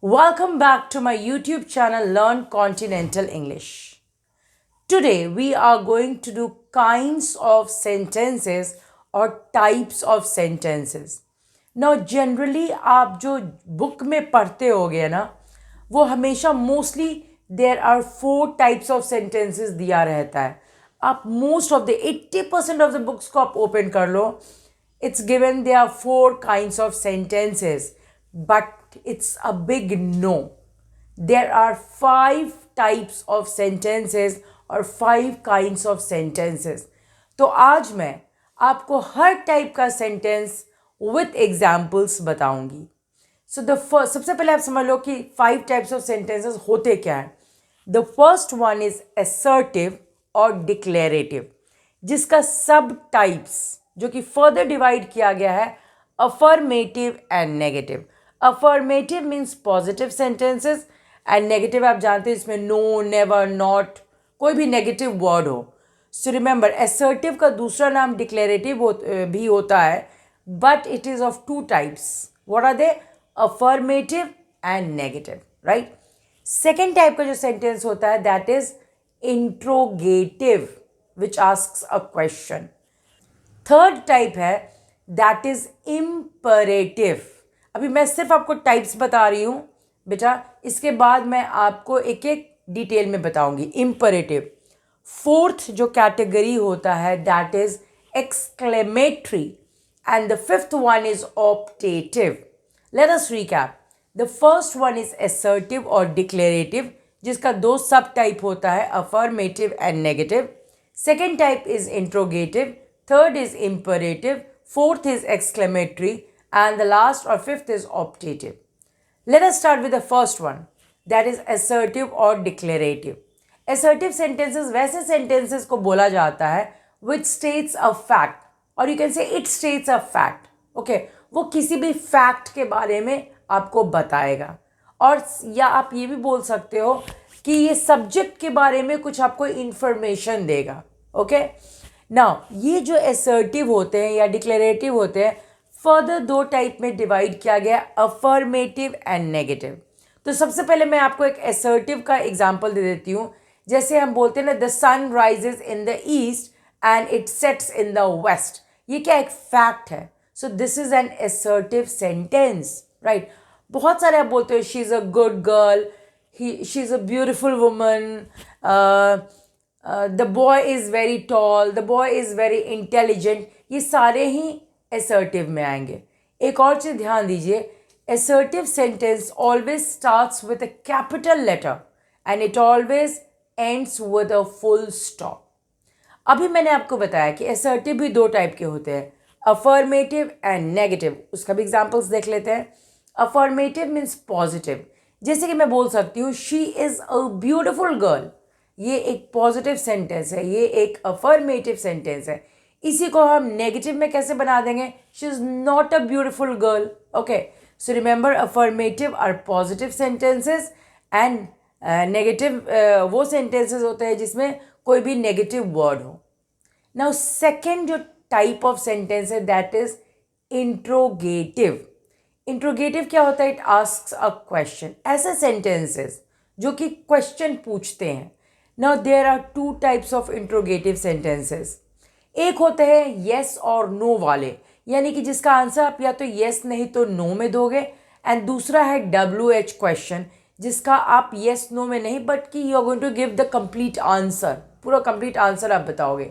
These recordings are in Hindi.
Welcome back to my YouTube channel Learn Continental English. Today we are going to do kinds of sentences or types of sentences. Now generally आप जो book में पढ़ते होगे ना वो हमेशा mostly there are 4 types of sentences दिया रहता है. आप most of the 80% of the books को आप open कर लो. It's given there are 4 kinds of sentences, but it's a big no. There are 5 types of sentences और 5 kinds of sentences. तो आज मैं आपको हर टाइप का सेंटेंस विथ एग्जाम्पल्स बताऊंगी. सो द फर्स्ट, सबसे पहले आप समझ लो कि 5 टाइप्स ऑफ सेंटेंसेस होते क्या है. The first one is assertive और डिक्लेरेटिव, जिसका सब टाइप्स जो कि फर्दर डिवाइड किया गया है affirmative and negative. Affirmative means positive sentences and negative आप जानते हैं इसमें नो, नेवर, नॉट, कोई भी नेगेटिव वर्ड हो. सो रिमेंबर असर्टिव का दूसरा नाम डिक्लेरेटिव भी होता है, but it is of 2 types. What are they? Affirmative and negative, right. Second type का जो सेंटेंस होता है that is interrogative, which asks a question. Third type है दैट इज इम्परेटिव. अभी मैं सिर्फ आपको टाइप्स बता रही हूँ बेटा, इसके बाद मैं आपको एक एक डिटेल में बताऊंगी. इम्परेटिव. फोर्थ जो कैटेगरी होता है that is exclamatory and the fifth one is optative. Late us recap. The first one is assertive और डिक्लेरेटिव, जिसका 2 सब टाइप होता है affirmative and negative. Second type is interrogative, third is imperative, fourth is exclamatory, and the last or fifth is optative. Let us start with the first one, that is assertive or declarative. Assertive sentences वैसे sentences को बोला जाता है which states a fact, or you can say it states a fact. Okay, वो किसी भी fact के बारे में आपको बताएगा, और या आप ये भी बोल सकते हो कि ये subject के बारे में कुछ आपको information देगा. Okay. नाउ ये जो असर्टिव होते हैं या डिक्लेरेटिव होते हैं फर्दर 2 टाइप में डिवाइड किया गया, अफर्मेटिव एंड नेगेटिव. तो सबसे पहले मैं आपको एक असर्टिव का एग्जांपल दे देती हूँ. जैसे हम बोलते हैं ना, the sun rises in the east and it sets in the west. ये क्या एक फैक्ट है. So this is an assertive sentence, right. बहुत सारे आप बोलते हो she is a good girl, she is a beautiful woman, the boy is very tall, the boy is very intelligent. ये सारे ही असर्टिव में आएंगे. एक और चीज़ ध्यान दीजिए, assertive sentence always starts with a capital letter and it always ends with a full stop. अभी मैंने आपको बताया कि असर्टिव भी 2 टाइप के होते हैं, अफर्मेटिव एंड नेगेटिव. उसका भी एग्जाम्पल्स देख लेते हैं. अफर्मेटिव मीन्स पॉजिटिव, जैसे कि मैं बोल सकती हूँ she is a beautiful girl. ये एक पॉजिटिव सेंटेंस है, ये एक अफर्मेटिव सेंटेंस है. इसी को हम नेगेटिव में कैसे बना देंगे? She is not a beautiful girl. Okay, so remember affirmative are positive sentences and negative वो सेंटेंसेस होते हैं जिसमें कोई भी नेगेटिव वर्ड हो. नाउ सेकेंड जो टाइप ऑफ सेंटेंस है दैट इज इंट्रोगेटिव. इंट्रोगेटिव क्या होता है? It asks a question. ऐसे सेंटेंसेस जो कि क्वेश्चन पूछते हैं. Now there are 2 types of interrogative sentences. एक होते हैं येस और नो वाले, यानी कि जिसका आंसर आप या तो येस नहीं तो नो में दोगे, एंड दूसरा है WH क्वेश्चन, जिसका आप येस नो में नहीं बट कि you are going to give the complete answer, पूरा कंप्लीट आंसर आप बताओगे.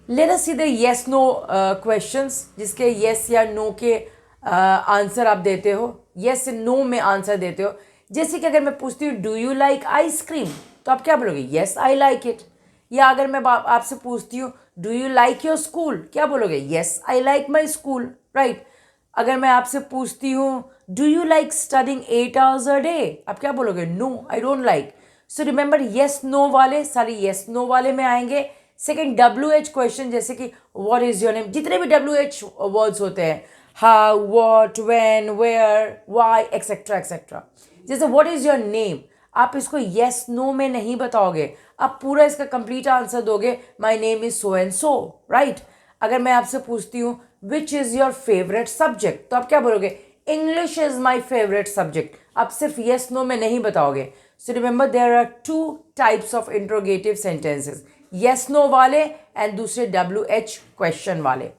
Let us see the yes no questions, जिसके येस या नो के आंसर आप देते हो, येस नो में आंसर देते हो. जैसे कि अगर मैं पूछती हूँ डू यू लाइक आइसक्रीम, तो आप क्या बोलोगे? Yes I like it. या अगर मैं आपसे पूछती हूँ do you like your school, क्या बोलोगे? Yes I like my school, right. अगर मैं आपसे पूछती हूँ do you like studying 8 hours a day, आप क्या बोलोगे? No I don't like. So remember yes no वाले सारे येस नो वाले में आएंगे. सेकेंड WH क्वेश्चन, जैसे कि व्हाट इज योर नेम, जितने भी WH वर्ड्स होते हैं, how, what, when, where, why, etcetera etcetera. जैसे व्हाट इज योर नेम, आप इसको येस नो में नहीं बताओगे, आप पूरा इसका कंप्लीट आंसर दोगे, my name is so and so, right. अगर मैं आपसे पूछती हूँ which is your favourite subject, तो आप क्या बोलोगे? English is my favourite subject. आप सिर्फ येस नो में नहीं बताओगे. So remember there are two types of interrogative sentences, yes no वाले एंड दूसरे WH क्वेश्चन वाले.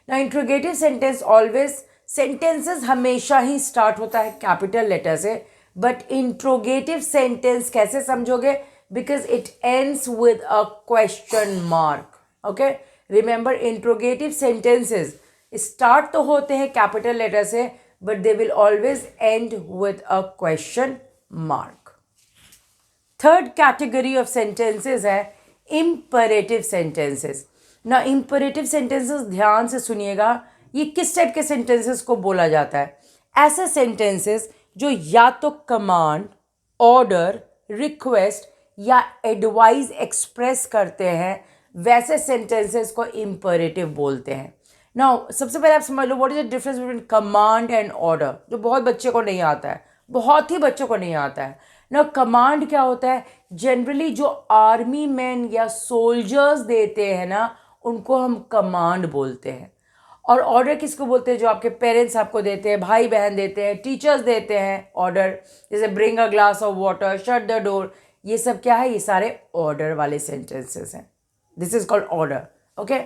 ना इंट्रोगेटिव सेंटेंस ऑलवेज, सेंटेंसेस हमेशा ही स्टार्ट होता है कैपिटल लेटर से, बट इंट्रोगेटिव सेंटेंस कैसे समझोगे? Because it ends with a question mark. Okay, remember interrogative sentences start तो होते हैं कैपिटल लेटर से, but they will always and with a question mark. Third category of sentences है इम्परेटिव सेंटेंसेस. ना इम्परेटिव सेंटेंसेस ध्यान से सुनिएगा, ये किस टाइप के सेंटेंसेस को बोला जाता है? ऐसे सेंटेंसेस जो या तो कमांड, ऑर्डर, रिक्वेस्ट या एडवाइस एक्सप्रेस करते हैं, वैसे सेंटेंसेस को इम्परेटिव बोलते हैं. नाउ सबसे पहले आप समझ लो what is the difference between command and order, जो बहुत बच्चे को नहीं आता है, बहुत ही बच्चों को नहीं आता है. ना कमांड क्या होता है? जनरली जो आर्मी मैन या सोल्जर्स देते हैं ना, उनको हम कमांड बोलते हैं. और ऑर्डर किसको बोलते हैं? जो आपके पेरेंट्स आपको देते हैं, भाई बहन देते हैं, टीचर्स देते हैं ऑर्डर, जैसे bring a glass of water, shut the door. ये सब क्या है? ये सारे ऑर्डर वाले सेंटेंसेस हैं. This is called order. Okay,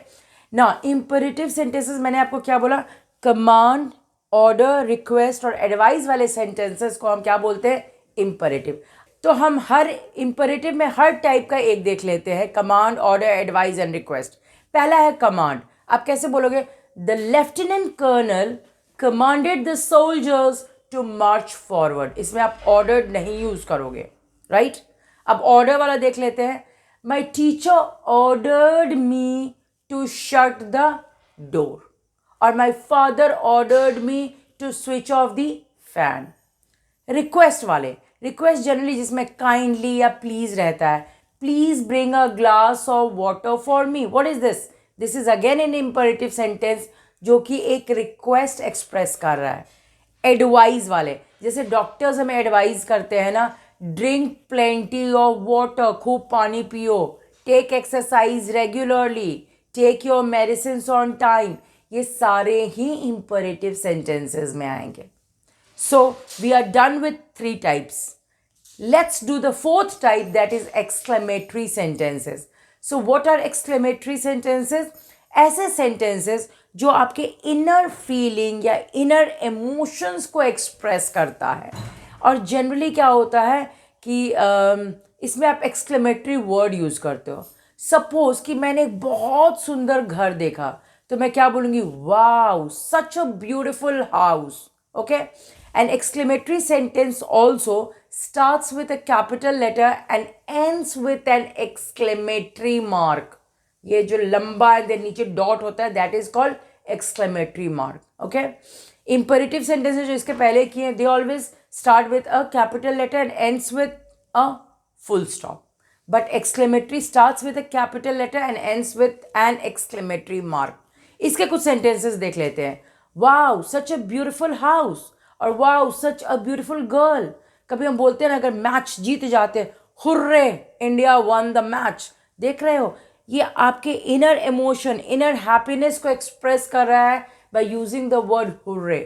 ना इम्परेटिव सेंटेंसेस मैंने आपको क्या बोला? कमांड, ऑर्डर, रिक्वेस्ट और एडवाइस वाले सेंटेंसेस को हम क्या बोलते हैं? इम्परेटिव. तो हम हर इम्परेटिव में हर टाइप का एक देख लेते हैं, command, order, advice and request. पहला है कमांड. आप कैसे बोलोगे? The lieutenant colonel commanded the soldiers to march forward. इसमें आप ऑर्डर नहीं यूज करोगे, राइट? अब ऑर्डर वाला देख लेते हैं. My teacher ordered me to shut the door, और my father ordered me to switch off the fan. Request वाले, रिक्वेस्ट जनरली जिसमें काइंडली या प्लीज रहता है. Please bring a glass of water for me. What is this? This is again an imperative sentence जो कि एक रिक्वेस्ट एक्सप्रेस कर रहा है. एडवाइस वाले, जैसे डॉक्टर्स हमें एडवाइस करते हैं ना, ड्रिंक प्लेंटी ऑफ वाटर, खूब पानी पियो, take exercise regularly, take your medicine on time. ये सारे ही इम्परेटिव सेंटेंसेस में आएंगे. So we are done with 3 types. Let's do the 4th type, that is exclamatory sentences. So what are exclamatory sentences? ऐसे sentences जो आपके inner feeling या inner emotions को express करता है. और generally क्या होता है कि इसमें आप exclamatory word use करते हो. Suppose कि मैंने एक बहुत सुंदर घर देखा, तो मैं क्या बोलूँगी? Wow, such a beautiful house. Okay? An exclamatory sentence also starts with a capital letter and ends with an exclamatory mark. ये जो लंबा है नीचे डॉट होता है, that is called exclamatory mark. Okay? Imperative sentences जो इसके पहले किए हैं, they always start with a capital letter and ends with a full stop. But exclamatory starts with a capital letter and ends with an exclamatory mark. इसके कुछ sentences देख लेते हैं. Wow, such a beautiful house. और wow such a beautiful girl. कभी हम बोलते हैं ना, अगर मैच जीत जाते, hurray India one the match. देख रहे हो, ये आपके इनर इमोशन, इनर हैप्पीनेस को एक्सप्रेस कर रहा है by using the word hurray.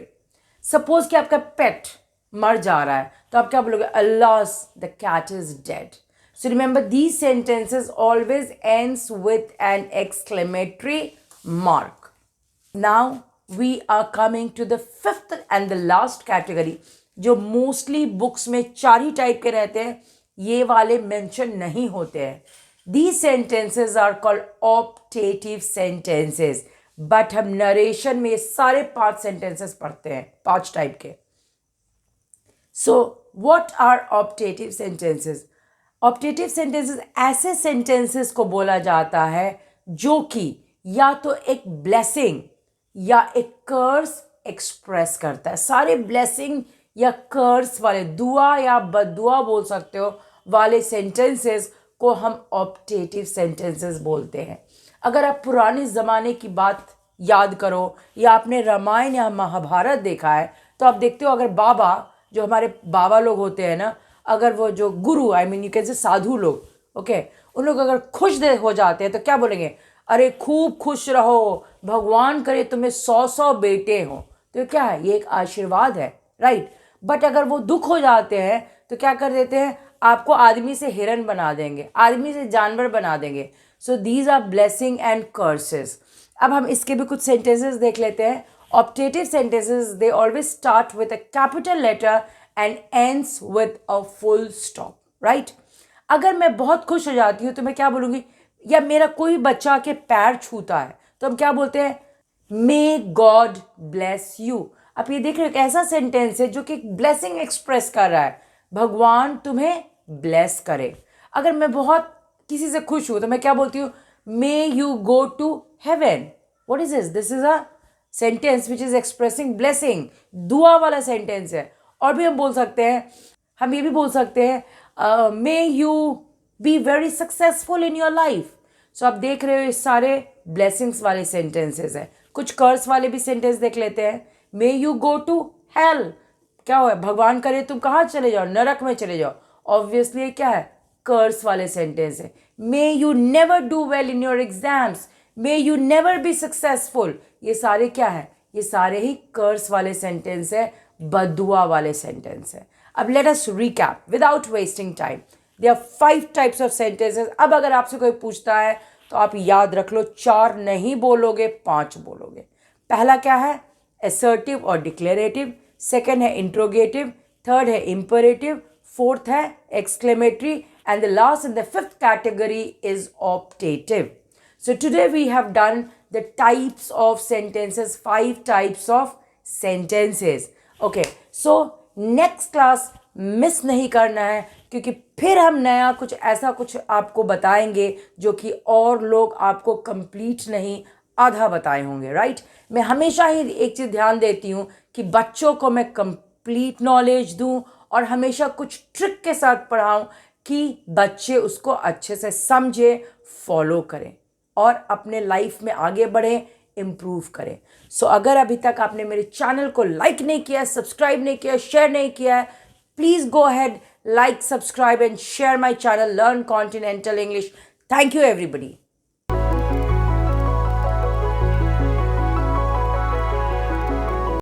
Suppose कि आपका पेट मर जा रहा है, तो आप क्या बोलोगे? Alas the cat is dead. So remember these sentences always ends with an exclamatory mark. Now we are coming to the 5th and the last category, जो मोस्टली बुक्स में 4 ही टाइप के रहते हैं, ये वाले मेंशन नहीं होते हैं. These sentences are called optative sentences. But हम नरेशन में ये सारे 5 सेंटेंसेस पढ़ते हैं, 5 टाइप के. सो what are optative sentences? Optative sentences ऐसे सेंटेंसेस को बोला जाता है जो कि या तो एक ब्लेसिंग या एक कर्स एक्सप्रेस करता है. सारे ब्लेसिंग या कर्स वाले, दुआ या बददुआ बोल सकते हो, वाले सेंटेंसेस को हम ऑप्टेटिव सेंटेंसेस बोलते हैं. अगर आप पुराने ज़माने की बात याद करो या आपने रामायण या महाभारत देखा है, तो आप देखते हो अगर बाबा, जो हमारे बाबा लोग होते हैं ना, अगर वो जो गुरु, I mean you can say साधु लोग, ओके, उन लोग अगर खुश हो जाते हैं तो क्या बोलेंगे? अरे खूब खुश रहो, भगवान करे तुम्हें 100 बेटे हो. तो क्या है? ये एक आशीर्वाद है, राइट? बट अगर वो दुख हो जाते हैं तो क्या कर देते हैं, आपको आदमी से हिरन बना देंगे, आदमी से जानवर बना देंगे. So these are blessing and curses. अब हम इसके भी कुछ सेंटेंसेस देख लेते हैं. Optative sentences they always start with a capital letter and ends with a full stop. Right. अगर मैं बहुत खुश हो जाती हूँ तो मैं क्या बोलूँगी, या मेरा कोई बच्चा के पैर छूता है तो हम क्या बोलते हैं, मे गॉड ब्लेस यू. आप ये देख रहे हो, एक ऐसा सेंटेंस है जो कि ब्लेसिंग एक्सप्रेस कर रहा है, भगवान तुम्हें ब्लेस करे. अगर मैं बहुत किसी से खुश हूँ तो मैं क्या बोलती हूँ, may you go to heaven. What is this is a sentence which is expressing blessing. दुआ वाला सेंटेंस है. और भी हम बोल सकते हैं, हम ये भी बोल सकते हैं, may you be very successful in your life. So आप देख रहे हो ये सारे ब्लेसिंग्स वाले सेंटेंसेस हैं. कुछ कर्स वाले भी सेंटेंस देख लेते हैं. May you go to hell. क्या हुआ, भगवान करे तुम कहाँ चले जाओ, नरक में चले जाओ. ऑब्वियसली ये क्या है, कर्स वाले सेंटेंस है. May you never do well in your exams. May you never be successful. ये सारे क्या है, ये सारे ही कर्स वाले सेंटेंस है, बदुआ वाले सेंटेंस है. अब let us recap without wasting time. There are 5 types of sentences. अब अगर आपसे कोई पूछता है तो आप याद रख लो, 4 नहीं बोलोगे, 5 बोलोगे. पहला क्या है, असर्टिव और डिक्लेरेटिव. सेकंड है इंट्रोगेटिव. थर्ड है इंपरेटिव. फोर्थ है exclamatory. And the last in the fifth category is optative. So today we have done the types of sentences, 5 types of sentences. Okay, so next class miss नहीं करना है, क्योंकि फिर हम नया कुछ ऐसा कुछ आपको बताएंगे जो कि और लोग आपको कंप्लीट नहीं, आधा बताए होंगे. राइट. मैं हमेशा ही एक चीज़ ध्यान देती हूँ कि बच्चों को मैं कंप्लीट नॉलेज दूँ और हमेशा कुछ ट्रिक के साथ पढ़ाऊँ कि बच्चे उसको अच्छे से समझे, फॉलो करें और अपने लाइफ में आगे बढ़ें, इम्प्रूव करें. सो अगर अभी तक आपने मेरे चैनल को लाइक नहीं किया, सब्सक्राइब नहीं किया, शेयर नहीं किया है, please go ahead, like, subscribe and share my channel learn continental English. Thank you everybody.